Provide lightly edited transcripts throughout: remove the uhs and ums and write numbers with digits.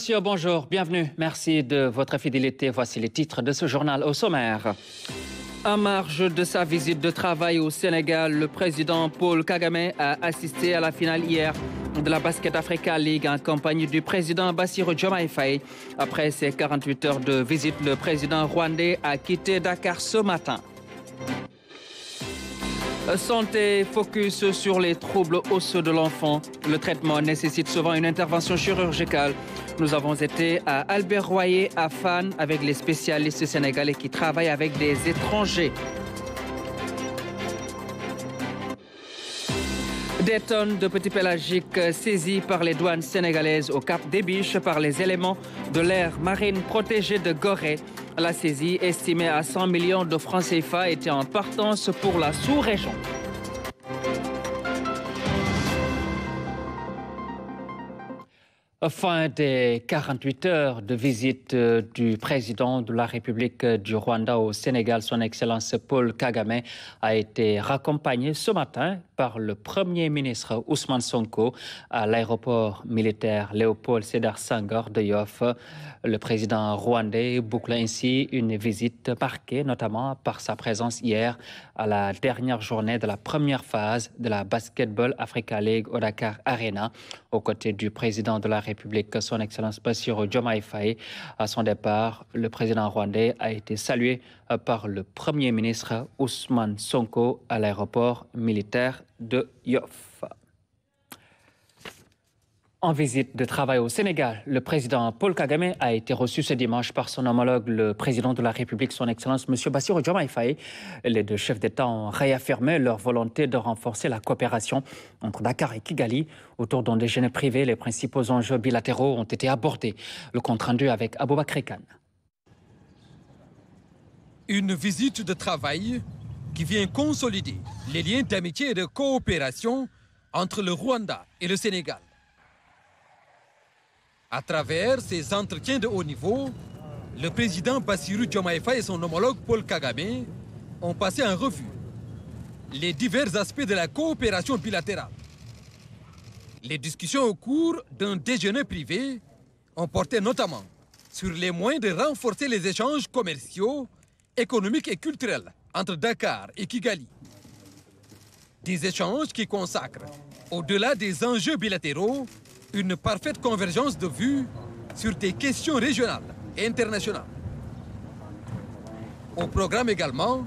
messieurs, bonjour, bienvenue. Merci de votre fidélité. Voici les titres de ce journal au sommaire. En marge de sa visite de travail au Sénégal, le président Paul Kagame a assisté à la finale hier de la Basket Africa League en compagnie du président Bassirou Diomaye Faye. Après ses 48 heures de visite, le président rwandais a quitté Dakar ce matin. Santé, focus sur les troubles osseux de l'enfant. Le traitement nécessite souvent une intervention chirurgicale. Nous avons été à Albert Royer, à Fan, avec les spécialistes sénégalais qui travaillent avec des étrangers. Des tonnes de petits pélagiques saisis par les douanes sénégalaises au Cap des Biches par les éléments de l'aire marine protégée de Gorée. La saisie, estimée à 100 millions de francs CFA, était en partance pour la sous-région. Fin des 48 heures de visite du président de la République du Rwanda au Sénégal, son Excellence Paul Kagame, a été raccompagné ce matin par le Premier ministre Ousmane Sonko à l'aéroport militaire Léopold Sédar Senghor de Yoff. Le président rwandais boucle ainsi une visite marquée notamment par sa présence hier à la dernière journée de la première phase de la Basketball Africa League au Dakar Arena, aux côtés du président de la République, son Excellence Bassirou Diomaye Faye. À son départ, le président rwandais a été salué par le Premier ministre Ousmane Sonko à l'aéroport militaire de Yoff. En visite de travail au Sénégal, le président Paul Kagame a été reçu ce dimanche par son homologue, le président de la République, son Excellence M. Bassirou Diomaye Faye. Les deux chefs d'État ont réaffirmé leur volonté de renforcer la coopération entre Dakar et Kigali. Autour d'un déjeuner privé, les principaux enjeux bilatéraux ont été abordés. Le compte-rendu avec Aboubakry Kane. Une visite de travail qui vient consolider les liens d'amitié et de coopération entre le Rwanda et le Sénégal. À travers ces entretiens de haut niveau, le président Bassirou Diomaye Faye et son homologue Paul Kagame ont passé en revue les divers aspects de la coopération bilatérale. Les discussions au cours d'un déjeuner privé ont porté notamment sur les moyens de renforcer les échanges commerciaux, économiques et culturels entre Dakar et Kigali. Des échanges qui consacrent, au-delà des enjeux bilatéraux, une parfaite convergence de vues sur des questions régionales et internationales. Au programme également,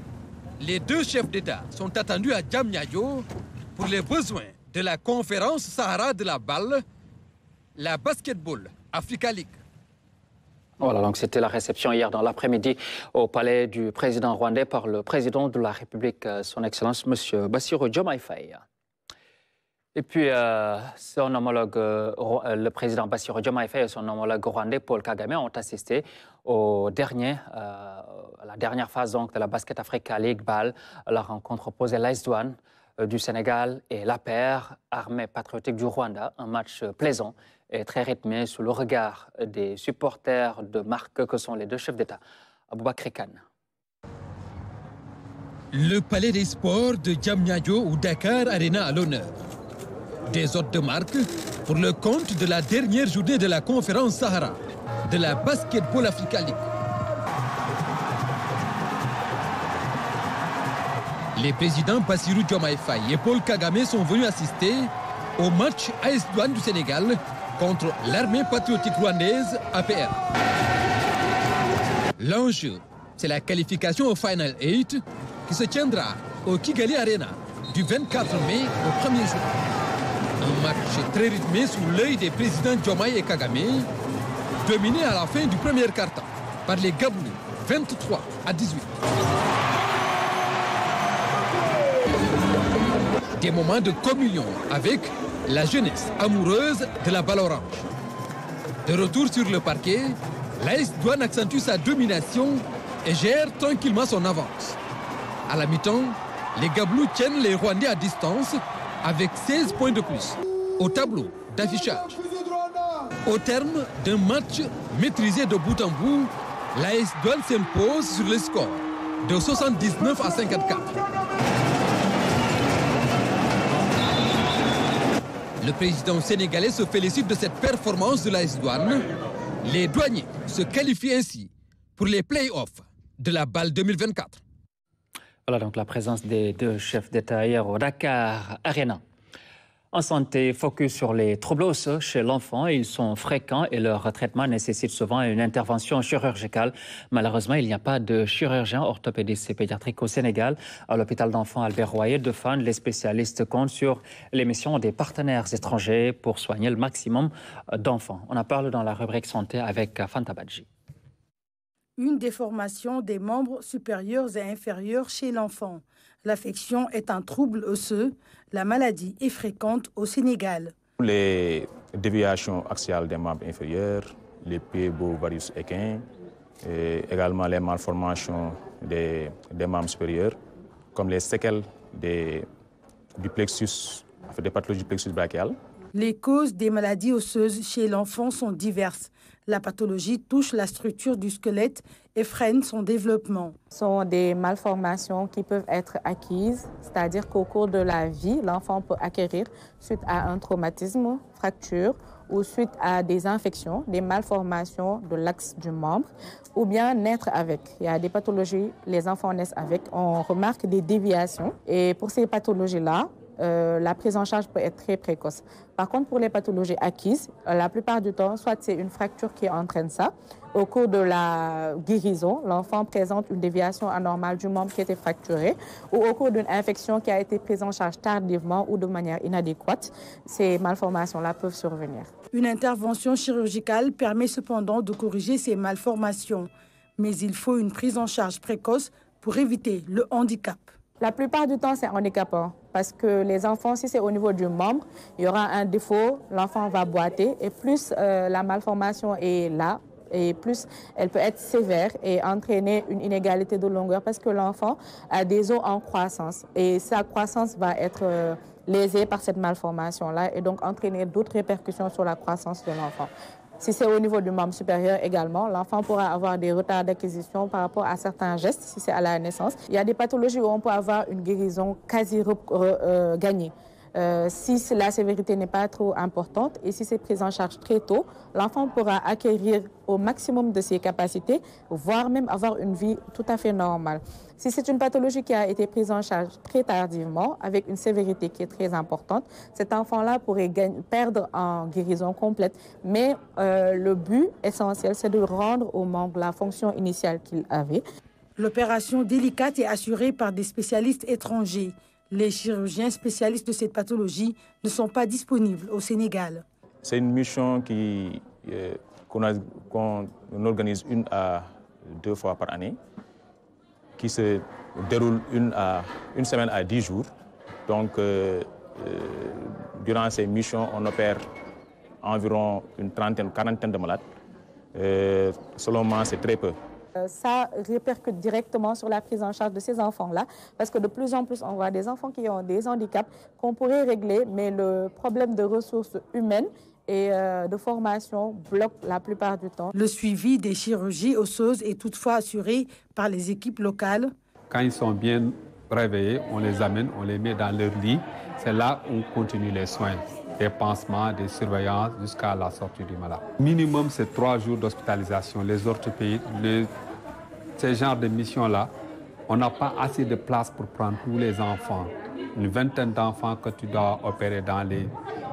les deux chefs d'État sont attendus à Diamniadio pour les besoins de la conférence Sahara de la balle, la Basketball Africa League. Voilà, donc c'était la réception hier dans l'après-midi au palais du président rwandais par le président de la République, son Excellence M. Bassirou Diomaye Faye. Et puis, son homologue, le président Bassirou Diomaye Faye et son homologue rwandais Paul Kagame ont assisté à la dernière phase donc, de la Basket Africa League BAL. La rencontre opposait l'AS Douanes du Sénégal et l'APR, Armée patriotique du Rwanda. Un match plaisant et très rythmé sous le regard des supporters de marque que sont les deux chefs d'État. Aboubakry Kane. Le palais des sports de Diamniadio ou Dakar Arena à l'honneur. Des hôtes de marque pour le compte de la dernière journée de la conférence Sahara de la Basketball Africa League. Les présidents Bassirou Diomaye Faye et Paul Kagame sont venus assister au match AS Douanes du Sénégal contre l'armée patriotique rwandaise APR. L'enjeu, c'est la qualification au Final 8 qui se tiendra au Kigali Arena du 24 mai au 1er juin. Un match très rythmé sous l'œil des présidents Diomaye et Kagame, dominé à la fin du premier quart-temps par les Gaboulous, 23 à 18. Des moments de communion avec la jeunesse amoureuse de la balle orange. De retour sur le parquet, l'AS Douanes accentue sa domination et gère tranquillement son avance. À la mi-temps, les Gaboulous tiennent les Rwandais à distance avec 16 points de plus au tableau d'affichage. Au terme d'un match maîtrisé de bout en bout, l'AS Douanes s'impose sur le score de 79 à 54. Le président sénégalais se félicite de cette performance de l'AS Douanes Les douaniers se qualifient ainsi pour les play-offs de la BAL 2024. Voilà donc la présence des deux chefs d'État hier au Dakar Arena. En santé, focus sur les troubles osseux chez l'enfant. Ils sont fréquents et leur traitement nécessite souvent une intervention chirurgicale. Malheureusement, il n'y a pas de chirurgien orthopédiste et pédiatrique au Sénégal. À l'hôpital d'enfants Albert Royer de Fann, les spécialistes comptent sur l'émission des partenaires étrangers pour soigner le maximum d'enfants. On en parle dans la rubrique santé avec Fanta Badji. Une déformation des membres supérieurs et inférieurs chez l'enfant. L'affection est un trouble osseux. La maladie est fréquente au Sénégal. Les déviations axiales des membres inférieurs, les pieds-bos-varius équins, et également les malformations des membres supérieurs, comme les séquelles du plexus, des pathologies du plexus brachial. Les causes des maladies osseuses chez l'enfant sont diverses. La pathologie touche la structure du squelette et freine son développement. Ce sont des malformations qui peuvent être acquises, c'est-à-dire qu'au cours de la vie, l'enfant peut acquérir suite à un traumatisme, fracture ou suite à des infections, des malformations de l'axe du membre, ou bien naître avec. Il y a des pathologies, les enfants naissent avec, on remarque des déviations. Et pour ces pathologies-là, la prise en charge peut être très précoce. Par contre, pour les pathologies acquises, la plupart du temps, soit c'est une fracture qui entraîne ça. Au cours de la guérison, l'enfant présente une déviation anormale du membre qui était fracturé, ou au cours d'une infection qui a été prise en charge tardivement ou de manière inadéquate, ces malformations-là peuvent survenir. Une intervention chirurgicale permet cependant de corriger ces malformations. Mais il faut une prise en charge précoce pour éviter le handicap. La plupart du temps, c'est handicapant parce que les enfants, si c'est au niveau du membre, il y aura un défaut, l'enfant va boiter et plus la malformation est là, et plus elle peut être sévère et entraîner une inégalité de longueur parce que l'enfant a des os en croissance et sa croissance va être lésée par cette malformation-là et donc entraîner d'autres répercussions sur la croissance de l'enfant. Si c'est au niveau du membre supérieur également, l'enfant pourra avoir des retards d'acquisition par rapport à certains gestes, si c'est à la naissance. Il y a des pathologies où on peut avoir une guérison quasi gagnée. Si la sévérité n'est pas trop importante et si c'est pris en charge très tôt, l'enfant pourra acquérir au maximum de ses capacités, voire même avoir une vie tout à fait normale. Si c'est une pathologie qui a été prise en charge très tardivement, avec une sévérité qui est très importante, cet enfant-là pourrait perdre en guérison complète. Mais le but essentiel, c'est de rendre au membre la fonction initiale qu'il avait. L'opération délicate est assurée par des spécialistes étrangers. Les chirurgiens spécialistes de cette pathologie ne sont pas disponibles au Sénégal. C'est une mission qu'on organise 1 à 2 fois par année, qui se déroule une semaine à 10 jours. Donc, durant ces missions, on opère environ une quarantaine de malades. Selon moi, c'est très peu. Ça répercute directement sur la prise en charge de ces enfants-là, parce que de plus en plus, on voit des enfants qui ont des handicaps qu'on pourrait régler, mais le problème de ressources humaines et de formation bloque la plupart du temps. Le suivi des chirurgies osseuses est toutefois assuré par les équipes locales. Quand ils sont bien réveillés, on les amène, on les met dans leur lit. C'est là où on continue les soins, des pansements, des surveillances jusqu'à la sortie du malade. Minimum, c'est 3 jours d'hospitalisation. Les orthopédies, ces genres de missions-là, on n'a pas assez de place pour prendre tous les enfants. Une vingtaine d'enfants que tu dois opérer dans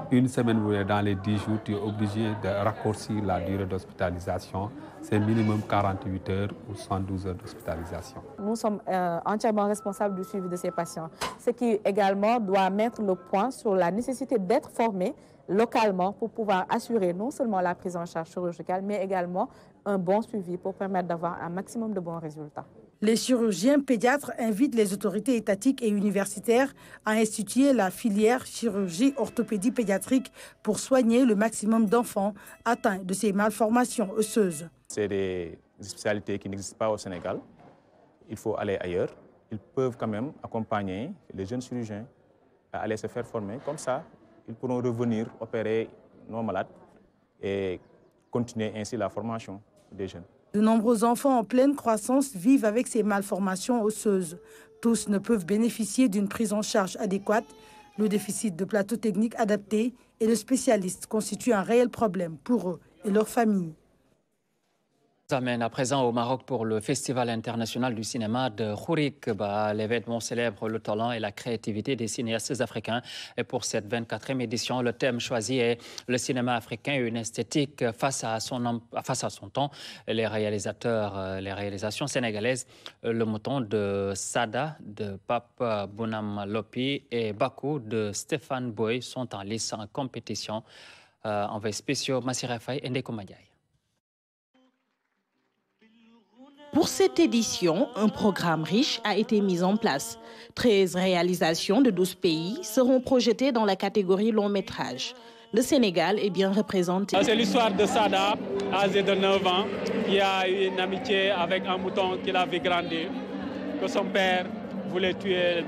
une semaine ou dans les 10 jours, tu es obligé de raccourcir la durée d'hospitalisation. C'est minimum 48 heures ou 112 heures d'hospitalisation. Nous sommes entièrement responsables du suivi de ces patients, ce qui également doit mettre le point sur la nécessité d'être formés localement pour pouvoir assurer non seulement la prise en charge chirurgicale, mais également un bon suivi pour permettre d'avoir un maximum de bons résultats. Les chirurgiens pédiatres invitent les autorités étatiques et universitaires à instituer la filière chirurgie orthopédie pédiatrique pour soigner le maximum d'enfants atteints de ces malformations osseuses. C'est des spécialités qui n'existent pas au Sénégal. Il faut aller ailleurs. Ils peuvent quand même accompagner les jeunes chirurgiens à aller se faire former. Comme ça, ils pourront revenir opérer nos malades et continuer ainsi la formation des jeunes. De nombreux enfants en pleine croissance vivent avec ces malformations osseuses. Tous ne peuvent bénéficier d'une prise en charge adéquate. Le déficit de plateaux techniques adaptés et de spécialistes constitue un réel problème pour eux et leurs familles. Ça mène à présent au Maroc pour le Festival international du cinéma de Khourik. L'événement célèbre le talent et la créativité des cinéastes africains. Et pour cette 24e édition, le thème choisi est le cinéma africain et une esthétique face à son temps. Les réalisations sénégalaises, Le Mouton de Sada, de Pape Bounam Lopi et Bakou de Stéphane Boy sont en lice en compétition. Envoyé spéciaux Massira Faye et Ndeko Madiaye. Pour cette édition, un programme riche a été mis en place. 13 réalisations de 12 pays seront projetées dans la catégorie long métrage. Le Sénégal est bien représenté. C'est l'histoire de Sada, âgé de 9 ans, qui a eu une amitié avec un mouton qu'il a vu grandir, que son père voulait tuer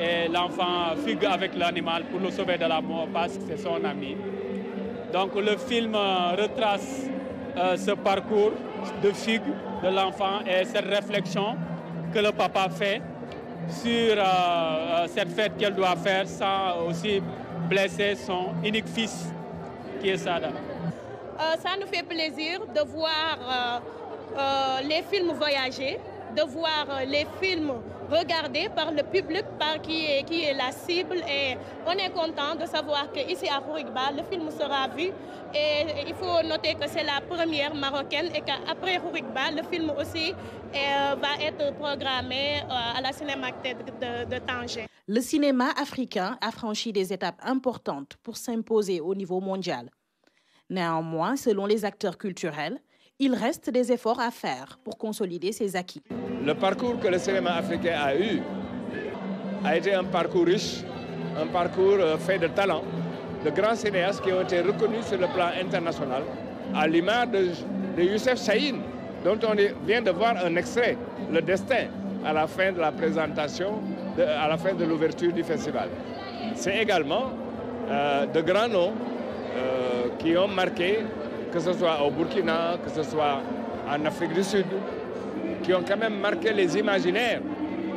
et l'enfant fugue avec l'animal pour le sauver de la mort parce que c'est son ami. Donc le film retrace ce parcours de fugue de l'enfant et cette réflexion que le papa fait sur cette fête qu'elle doit faire sans aussi blesser son unique fils qui est Sada. Ça nous fait plaisir de voir les films voyager, de voir les films regardés par le public qui est la cible, et on est content de savoir qu'ici à Khourikba, le film sera vu, et il faut noter que c'est la première marocaine et qu'après Khourikba, le film aussi va être programmé à la Cinémathèque de Tanger. Le cinéma africain a franchi des étapes importantes pour s'imposer au niveau mondial. Néanmoins, selon les acteurs culturels, il reste des efforts à faire pour consolider ses acquis. Le parcours que le cinéma africain a eu a été un parcours riche, un parcours fait de talent, de grands cinéastes qui ont été reconnus sur le plan international, à l'image de Youssef Chahine, dont on vient de voir un extrait, Le Destin, à la fin de la présentation, à la fin de l'ouverture du festival. C'est également de grands noms qui ont marqué, que ce soit au Burkina, que ce soit en Afrique du Sud, qui ont quand même marqué les imaginaires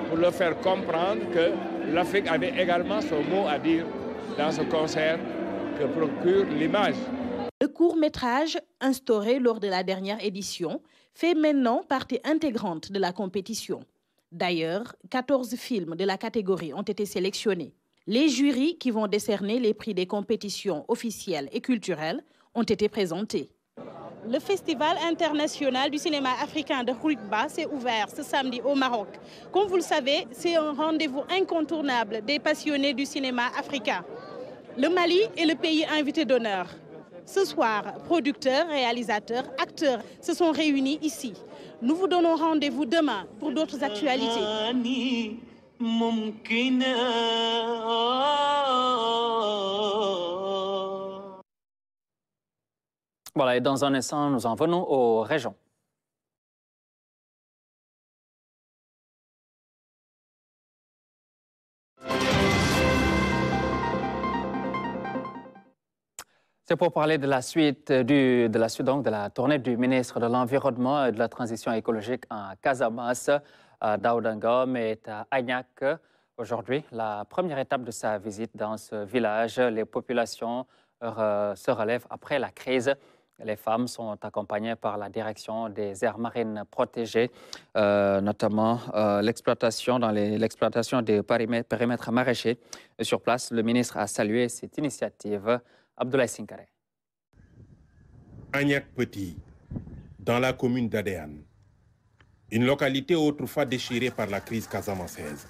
pour leur faire comprendre que l'Afrique avait également son mot à dire dans ce concert que procure l'image. Le court-métrage instauré lors de la dernière édition fait maintenant partie intégrante de la compétition. D'ailleurs, 14 films de la catégorie ont été sélectionnés. Les jurys qui vont décerner les prix des compétitions officielles et culturelles ont été présentés. Le Festival international du cinéma africain de Khourikba s'est ouvert ce samedi au Maroc. Comme vous le savez, c'est un rendez-vous incontournable des passionnés du cinéma africain. Le Mali est le pays invité d'honneur. Ce soir, producteurs, réalisateurs, acteurs se sont réunis ici. Nous vous donnons rendez-vous demain pour d'autres actualités. Voilà, et dans un instant, nous en venons aux régions. C'est pour parler de la suite de la tournée du ministre de l'Environnement et de la Transition écologique en Casamance. Daouda Ngom est à Agnac aujourd'hui. La première étape de sa visite dans ce village, les populations se relèvent après la crise. Les femmes sont accompagnées par la direction des aires marines protégées, notamment l'exploitation des périmètres maraîchers. Sur place, le ministre a salué cette initiative. Abdoulaye Sinkare. Agnac Petit, dans la commune d'Adéane, une localité autrefois déchirée par la crise casamançaise.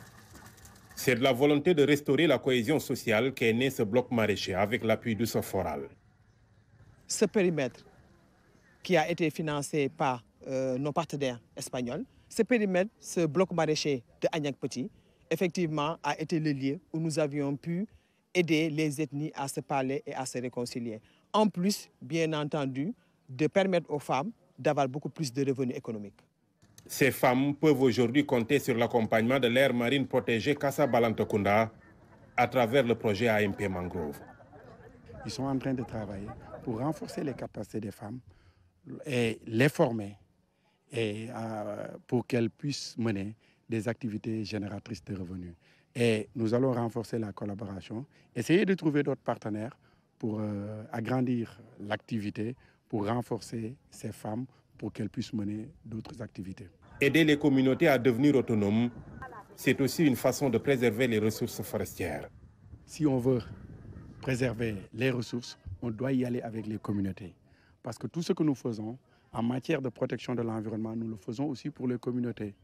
C'est de la volonté de restaurer la cohésion sociale qu'est né ce bloc maraîcher avec l'appui du Soforal. Ce périmètre qui a été financé par nos partenaires espagnols, ce bloc maraîcher de Agnac Petit, effectivement a été le lieu où nous avions pu aider les ethnies à se parler et à se réconcilier. En plus, bien entendu, de permettre aux femmes d'avoir beaucoup plus de revenus économiques. Ces femmes peuvent aujourd'hui compter sur l'accompagnement de l'aire marine protégée Kassa Balantokunda à travers le projet AMP Mangrove. Ils sont en train de travailler pour renforcer les capacités des femmes et les former et, pour qu'elles puissent mener des activités génératrices de revenus. Et nous allons renforcer la collaboration, essayer de trouver d'autres partenaires pour agrandir l'activité, pour renforcer ces femmes, pour qu'elles puissent mener d'autres activités. Aider les communautés à devenir autonomes, c'est aussi une façon de préserver les ressources forestières. Si on veut préserver les ressources, on doit y aller avec les communautés. Parce que tout ce que nous faisons en matière de protection de l'environnement, nous le faisons aussi pour les communautés.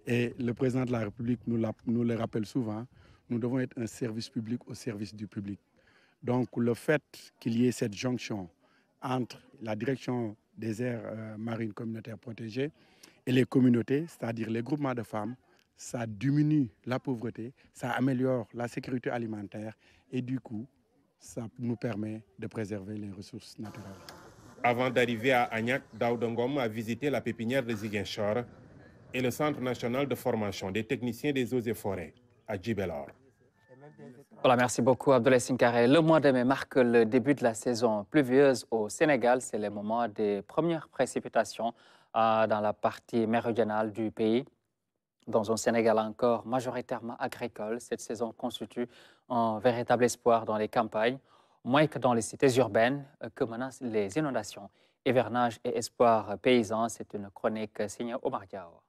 Et le président de la République nous le rappelle souvent, nous devons être un service public au service du public. Donc le fait qu'il y ait cette jonction entre la direction des aires marines communautaires protégées et les communautés, c'est-à-dire les groupements de femmes, ça diminue la pauvreté, ça améliore la sécurité alimentaire et du coup, ça nous permet de préserver les ressources naturelles. Avant d'arriver à Agnac, Daouda Ngom a visité la pépinière de Ziguinchor et le Centre national de formation des techniciens des eaux et forêts à Djibelor. Voilà, merci beaucoup Abdoulaye Sinkare. Le mois de mai marque le début de la saison pluvieuse au Sénégal. C'est le moment des premières précipitations dans la partie méridionale du pays. Dans un Sénégal encore majoritairement agricole, cette saison constitue un véritable espoir dans les campagnes, moins que dans les cités urbaines que menacent les inondations. Hivernage et espoir paysans, c'est une chronique signée Omar Diao.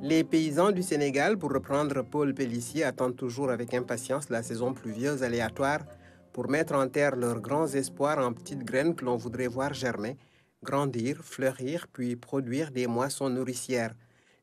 Les paysans du Sénégal, pour reprendre Paul Pellissier, attendent toujours avec impatience la saison pluvieuse aléatoire pour mettre en terre leurs grands espoirs en petites graines que l'on voudrait voir germer, grandir, fleurir, puis produire des moissons nourricières.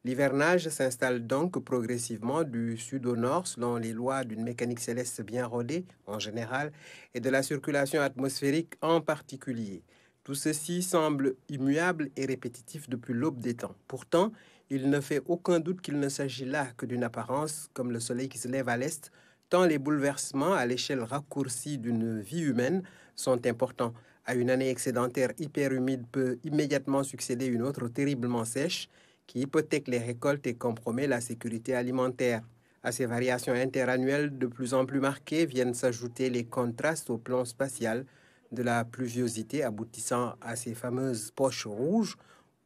L'hivernage s'installe donc progressivement du sud au nord selon les lois d'une mécanique céleste bien rodée en général et de la circulation atmosphérique en particulier. Tout ceci semble immuable et répétitif depuis l'aube des temps. Pourtant, il ne fait aucun doute qu'il ne s'agit là que d'une apparence comme le soleil qui se lève à l'est, tant les bouleversements à l'échelle raccourcie d'une vie humaine sont importants. À une année excédentaire hyper humide peut immédiatement succéder une autre terriblement sèche qui hypothèque les récoltes et compromet la sécurité alimentaire. À ces variations interannuelles de plus en plus marquées viennent s'ajouter les contrastes au plan spatial de la pluviosité aboutissant à ces fameuses poches rouges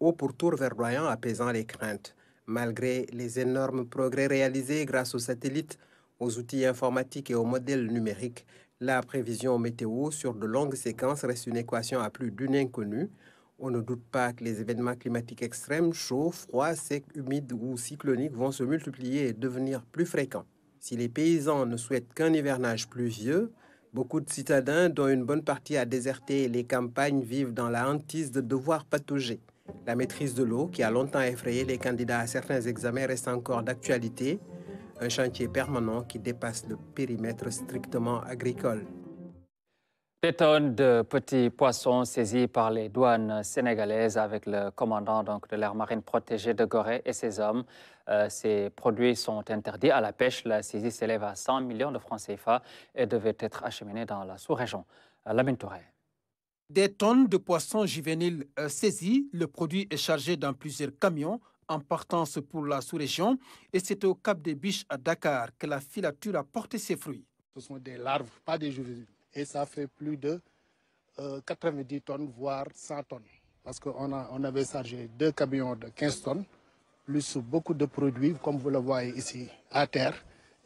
au pourtour verdoyant apaisant les craintes. Malgré les énormes progrès réalisés grâce aux satellites, aux outils informatiques et aux modèles numériques, la prévision météo sur de longues séquences reste une équation à plus d'une inconnue. On ne doute pas que les événements climatiques extrêmes, chauds, froids, secs, humides ou cycloniques vont se multiplier et devenir plus fréquents. Si les paysans ne souhaitent qu'un hivernage pluvieux, beaucoup de citadins, dont une bonne partie a déserté les campagnes, vivent dans la hantise de devoir patauger. La maîtrise de l'eau, qui a longtemps effrayé les candidats à certains examens, reste encore d'actualité. Un chantier permanent qui dépasse le périmètre strictement agricole. Des tonnes de petits poissons saisis par les douanes sénégalaises avec le commandant de l'aire marine protégée de Gorée et ses hommes. Ces produits sont interdits à la pêche. La saisie s'élève à 100 millions de francs CFA et devait être acheminée dans la sous-région. Lamine Touré. Des tonnes de poissons juvéniles saisis. Le produit est chargé dans plusieurs camions en partance pour la sous-région. Et c'est au Cap des Biches à Dakar que la filature a porté ses fruits. Ce sont des larves, pas des juvéniles. Et ça fait plus de 90 tonnes, voire 100 tonnes. Parce qu'on avait chargé 2 camions de 15 tonnes, plus beaucoup de produits, comme vous le voyez ici, à terre,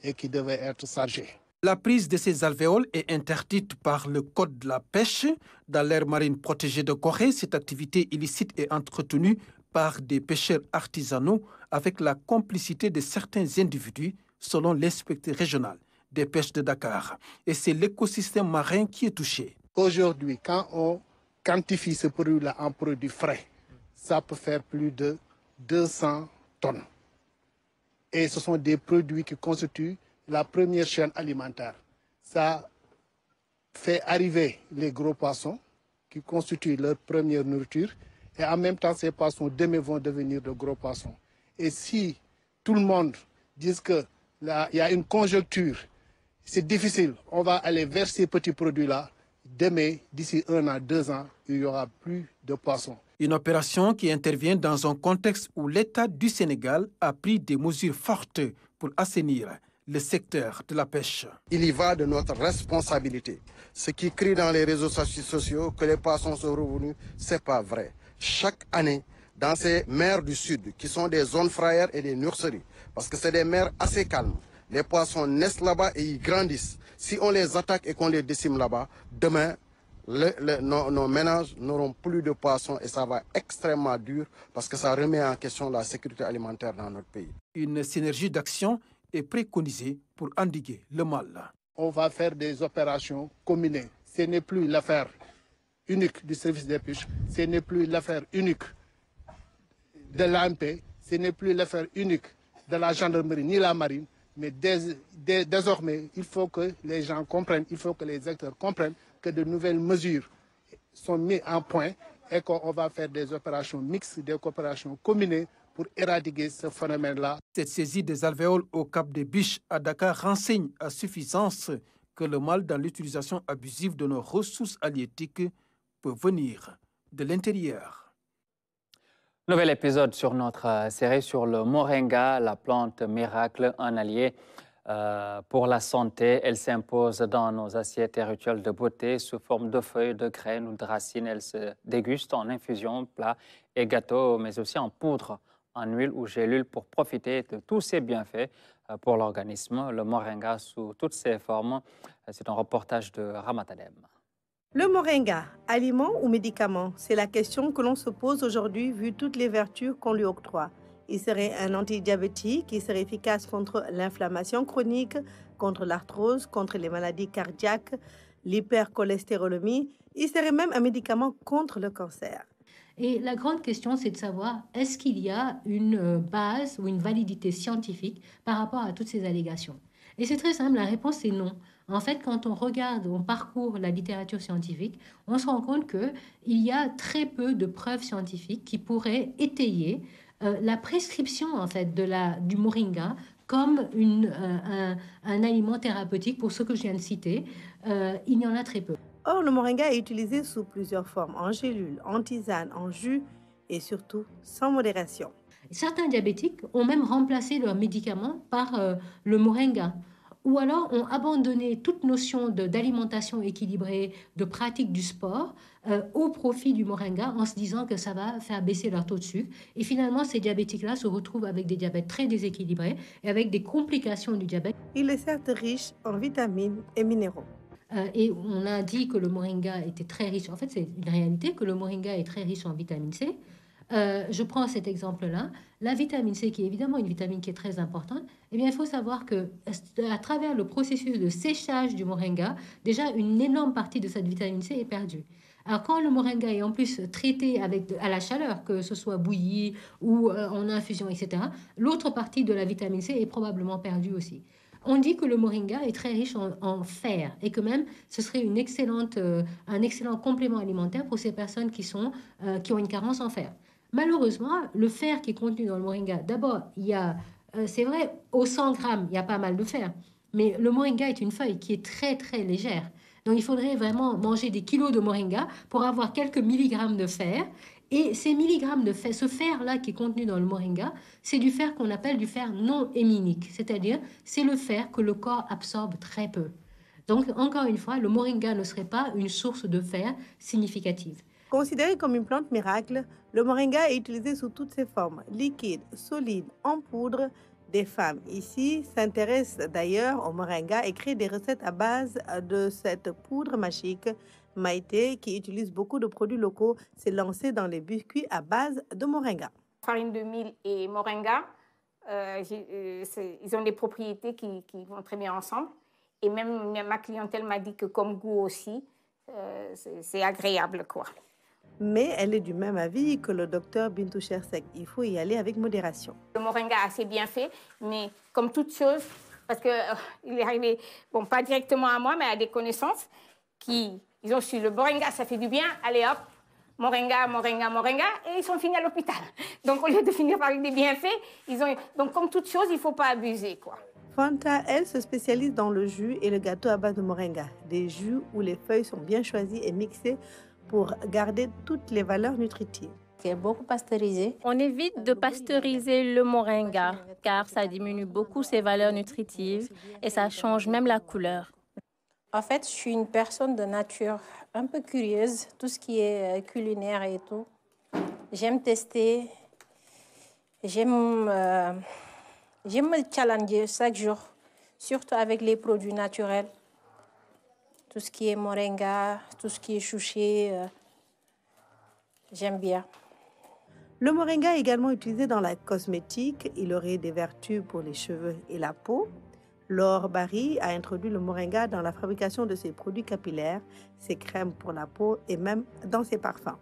et qui devaient être chargés. La prise de ces alvéoles est interdite par le Code de la pêche. Dans l'aire marine protégée de Gorée, cette activité illicite est entretenue par des pêcheurs artisanaux avec la complicité de certains individus, selon l'inspecteur régional des pêches de Dakar. Et c'est l'écosystème marin qui est touché. Aujourd'hui, quand on quantifie ce produit-là en produit frais, ça peut faire plus de 200 tonnes. Et ce sont des produits qui constituent la première chaîne alimentaire. Ça fait arriver les gros poissons qui constituent leur première nourriture et en même temps ces poissons demain vont devenir de gros poissons. Et si tout le monde dit qu'il y a une conjoncture, c'est difficile, on va aller vers ces petits produits-là. Demain, d'ici 1 an, 2 ans, il n'y aura plus de poissons. Une opération qui intervient dans un contexte où l'État du Sénégal a pris des mesures fortes pour assainir le secteur de la pêche. Il y va de notre responsabilité. Ce qui crie dans les réseaux sociaux que les poissons sont revenus, ce n'est pas vrai. Chaque année, dans ces mers du Sud, qui sont des zones frayères et des nurseries, parce que c'est des mers assez calmes, les poissons naissent là-bas et ils grandissent. Si on les attaque et qu'on les décime là-bas, demain, nos ménages n'auront plus de poissons et ça va être extrêmement dur parce que ça remet en question la sécurité alimentaire dans notre pays. Une synergie d'action est préconisée pour endiguer le mal. On va faire des opérations combinées. Ce n'est plus l'affaire unique du service des pêches, ce n'est plus l'affaire unique de l'AMP, ce n'est plus l'affaire unique de la gendarmerie ni la marine, mais désormais, il faut que les gens comprennent, il faut que les acteurs comprennent que de nouvelles mesures sont mises en point et qu'on va faire des opérations mixtes, des coopérations combinées pour éradiquer ce phénomène-là. Cette saisie des alvéoles au Cap des Biches à Dakar renseigne à suffisance que le mal dans l'utilisation abusive de nos ressources halieutiques peut venir de l'intérieur. Nouvel épisode sur notre série sur le moringa, la plante miracle, un allié pour la santé. Elle s'impose dans nos assiettes et rituels de beauté sous forme de feuilles, de graines ou de racines. Elle se déguste en infusion, plats et gâteaux, mais aussi en poudre, en huile ou gélule pour profiter de tous ses bienfaits pour l'organisme. Le moringa sous toutes ses formes, c'est un reportage de Ramatadem. Le moringa, aliment ou médicament? C'est la question que l'on se pose aujourd'hui vu toutes les vertus qu'on lui octroie. Il serait un antidiabétique, il serait efficace contre l'inflammation chronique, contre l'arthrose, contre les maladies cardiaques, l'hypercholestérolémie. Il serait même un médicament contre le cancer. Et la grande question, c'est de savoir, est-ce qu'il y a une base ou une validité scientifique par rapport à toutes ces allégations? Et c'est très simple, la réponse est non. En fait, quand on regarde, on parcourt la littérature scientifique, on se rend compte qu'il y a très peu de preuves scientifiques qui pourraient étayer la prescription en fait, du moringa comme un aliment thérapeutique pour ce que je viens de citer. Il y en a très peu. Or, le moringa est utilisé sous plusieurs formes, en gélule, en tisane, en jus et surtout sans modération. Certains diabétiques ont même remplacé leurs médicaments par le moringa, ou alors ont abandonné toute notion d'alimentation équilibrée, de pratique du sport, au profit du moringa, en se disant que ça va faire baisser leur taux de sucre. Et finalement, ces diabétiques-là se retrouvent avec des diabètes très déséquilibrés et avec des complications du diabète. Il est certes riche en vitamines et minéraux. Et on a dit que le moringa était très riche. En fait, c'est une réalité que le moringa est très riche en vitamine C. Je prends cet exemple-là. La vitamine C, qui est évidemment une vitamine qui est très importante, eh bien, il faut savoir qu'à travers le processus de séchage du moringa, déjà une énorme partie de cette vitamine C est perdue. Alors, quand le moringa est en plus traité à la chaleur, que ce soit bouilli ou en infusion, etc., l'autre partie de la vitamine C est probablement perdue aussi. On dit que le moringa est très riche en fer et que même ce serait un excellent complément alimentaire pour ces personnes qui ont une carence en fer. Malheureusement, le fer qui est contenu dans le moringa, d'abord, c'est vrai, au 100 grammes, il y a pas mal de fer, mais le moringa est une feuille qui est très, très légère. Donc, il faudrait vraiment manger des kilos de moringa pour avoir quelques milligrammes de fer. Et ces milligrammes de fer, ce fer-là qui est contenu dans le moringa, c'est du fer qu'on appelle du fer non héminique, c'est-à-dire c'est le fer que le corps absorbe très peu. Donc, encore une fois, le moringa ne serait pas une source de fer significative. Considéré comme une plante miracle, le moringa est utilisé sous toutes ses formes, liquide, solide, en poudre. Des femmes ici s'intéressent d'ailleurs au moringa et créent des recettes à base de cette poudre magique. Maïté, qui utilise beaucoup de produits locaux, s'est lancée dans les biscuits à base de moringa. Farine de mil et moringa, ils ont des propriétés qui vont très bien ensemble. Et même ma clientèle m'a dit que comme goût aussi, c'est agréable, quoi. Mais elle est du même avis que le docteur Bintou Chersek. Il faut y aller avec modération. Le moringa a assez bien fait, mais comme toute chose, parce qu'il est arrivé, bon, pas directement à moi, mais à des connaissances ils ont su le moringa, ça fait du bien, allez hop, moringa, et ils sont finis à l'hôpital. Donc, au lieu de finir par des bienfaits, donc comme toute chose, il ne faut pas abuser, quoi. Fanta, elle, se spécialise dans le jus et le gâteau à base de moringa. Des jus où les feuilles sont bien choisies et mixées pour garder toutes les valeurs nutritives. C'est beaucoup pasteurisé. On évite de pasteuriser le moringa car ça diminue beaucoup ses valeurs nutritives et ça change même la couleur. En fait, je suis une personne de nature un peu curieuse, tout ce qui est culinaire et tout. J'aime tester, j'aime me challenger chaque jour, surtout avec les produits naturels. Tout ce qui est moringa, tout ce qui est chouché, j'aime bien. Le moringa est également utilisé dans la cosmétique. Il aurait des vertus pour les cheveux et la peau. Laure Barry a introduit le moringa dans la fabrication de ses produits capillaires, ses crèmes pour la peau et même dans ses parfums.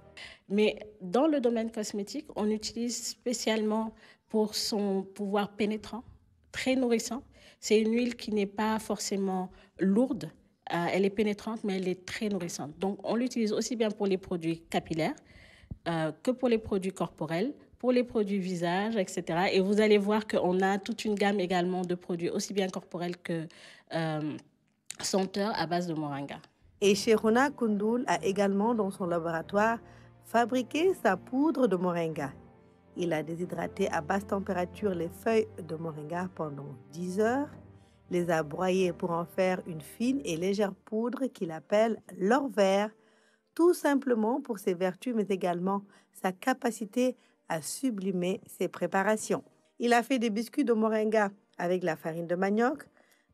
Mais dans le domaine cosmétique, on utilise spécialement pour son pouvoir pénétrant, très nourrissant. C'est une huile qui n'est pas forcément lourde, elle est pénétrante, mais elle est très nourrissante. Donc, on l'utilise aussi bien pour les produits capillaires que pour les produits corporels, pour les produits visage, etc. Et vous allez voir qu'on a toute une gamme également de produits, aussi bien corporels que senteurs à base de moringa. Et Sherona Koundoul a également dans son laboratoire fabriqué sa poudre de moringa. Il a déshydraté à basse température les feuilles de moringa pendant 10 heures, les a broyées pour en faire une fine et légère poudre qu'il appelle l'or vert, tout simplement pour ses vertus, mais également sa capacité à sublimer ses préparations. Il a fait des biscuits de moringa avec la farine de manioc,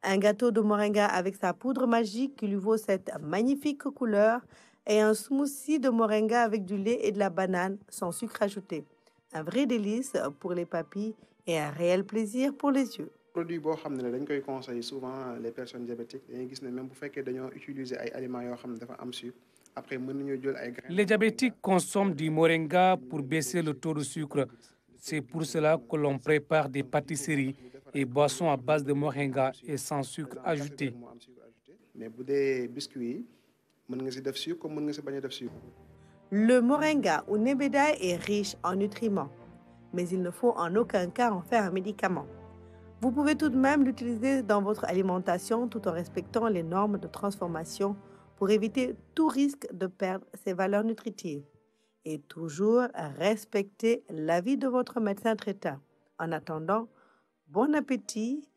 un gâteau de moringa avec sa poudre magique qui lui vaut cette magnifique couleur et un smoothie de moringa avec du lait et de la banane sans sucre ajouté. Un vrai délice pour les papilles et un réel plaisir pour les yeux. Produit boo xam ne dañ koy conseiller souvent les personnes diabétiques dañuy gis ne même bu fekkee dañoo utiliser ay aliments yoo xam ne dafa am sucre. Les diabétiques consomment du moringa pour baisser le taux de sucre. C'est pour cela que l'on prépare des pâtisseries et boissons à base de moringa et sans sucre ajouté. Le moringa ou nebeda est riche en nutriments, mais il ne faut en aucun cas en faire un médicament. Vous pouvez tout de même l'utiliser dans votre alimentation tout en respectant les normes de transformation pour éviter tout risque de perdre ses valeurs nutritives. Et toujours respecter l'avis de votre médecin traitant. En attendant, bon appétit.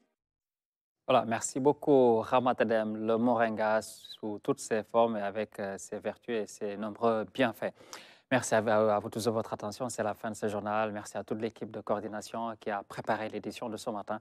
Voilà, merci beaucoup Ramatadem. Le moringa sous toutes ses formes et avec ses vertus et ses nombreux bienfaits. Merci à vous tous de votre attention. C'est la fin de ce journal. Merci à toute l'équipe de coordination qui a préparé l'édition de ce matin.